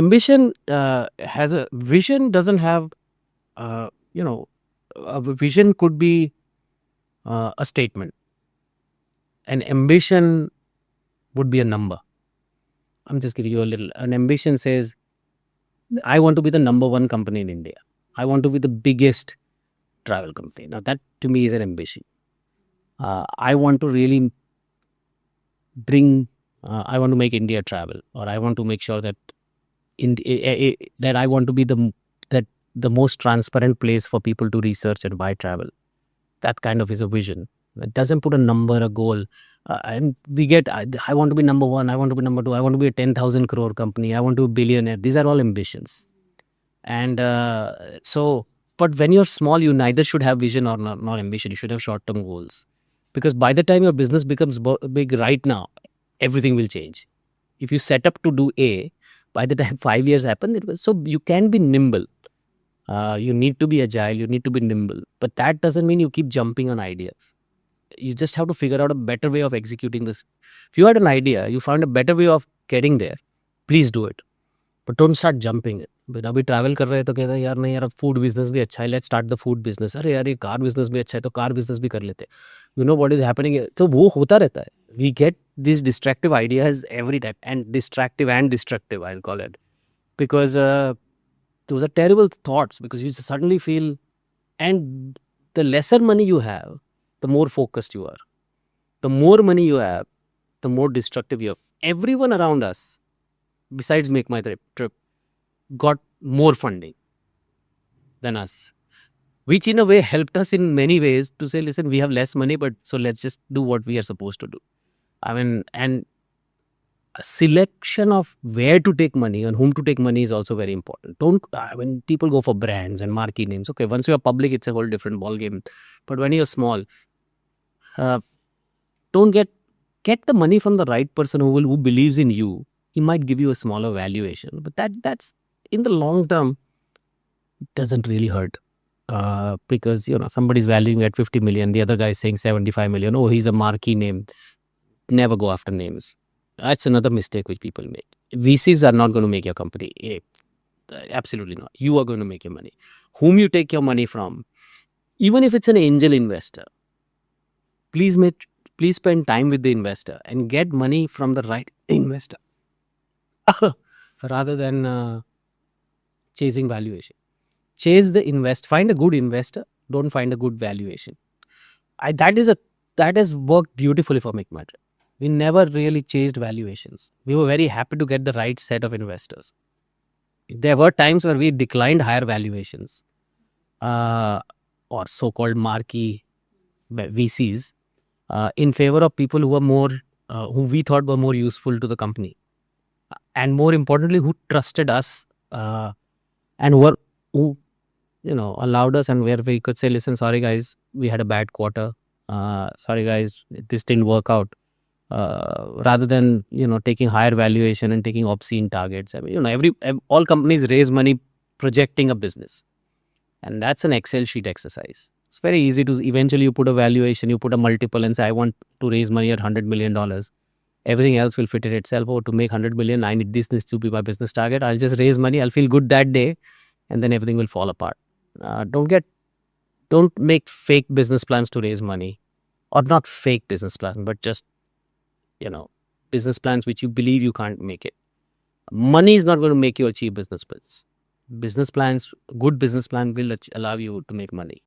Ambition has a vision, doesn't have, a vision could be a statement. An ambition would be a number. I'm just giving you an ambition says, I want to be the number one company in India. I want to be the biggest travel company. Now that to me is an ambition. I want to really I want to make India travel, or I want to make sure that that I want to be the most transparent place for people to research and buy travel. That kind of is a vision. It doesn't put a number, a goal. And we get, I want to be number one, I want to be number two, I want to be a 10,000 crore company, I want to be a billionaire. These are all ambitions. And but when you're small, you neither should have vision or not ambition. You should have short term goals. Because by the time your business becomes big right now, everything will change. If you set up to do A, by the time 5 years happen, so you can be nimble. You need to be agile, you need to be nimble. But that doesn't mean you keep jumping on ideas. You just have to figure out a better way of executing this. If you had an idea, you found a better way of getting there, please do it. But don't start jumping it. But अभी travel कर रहे हैं तो कहते हैं यार नहीं यार फूड बिजनेस भी अच्छा है, let's start the food business. अरे यार ये कार बिजनेस भी अच्छा है तो कार बिजनेस भी कर लेते हैं. You know what is happening. तो वो होता रहता है. We get this distractive ideas every time, and distractive and destructive I will call it, because those are terrible thoughts, because you suddenly feel, and the lesser money you have, the more focused you are. The more money you have, the more destructive you are. Everyone around us, besides MakeMyTrip, got more funding than us, which in a way helped us in many ways to say, listen, we have less money, but so let's just do what we are supposed to do. I mean, and a selection of where to take money and whom to take money is also very important. When people go for brands and marquee names, okay, once you are public, it's a whole different ball game. But when you're small, don't get the money from the right person who believes in you. He might give you a smaller valuation, but that's in the long term doesn't really hurt. Because somebody's valuing at 50 million, the other guy is saying 75 million. Oh, he's a marquee name. Never go after names. That's another mistake which people make. VCs are not going to make your company. Absolutely not. You are going to make your money. Whom you take your money from, even if it's an angel investor, please spend time with the investor and get money from the right investor rather than chasing valuation. Chase the find a good investor, don't find a good valuation. That has worked beautifully for MakeMyTrip. We never really chased valuations. We were very happy to get the right set of investors. There were times where we declined higher valuations or so-called marquee VCs in favor of people who were more, who we thought were more useful to the company. And more importantly, who trusted us and who allowed us, and where we could say, listen, sorry guys, we had a bad quarter. Sorry guys, this didn't work out. Rather than taking higher valuation and taking obscene targets. I mean, all companies raise money projecting a business, and that's an Excel sheet exercise. It's very easy to eventually you put a valuation, you put a multiple, and say I want to raise money at $100 million. Everything else will fit in itself. Oh, to make 100 million, I need this to be my business target. I'll just raise money. I'll feel good that day, and then everything will fall apart. Don't make fake business plans to raise money, or not fake business plans, but just business plans which you believe you can't make it. Money is not going to make you achieve business plans. Good business plan will allow you to make money.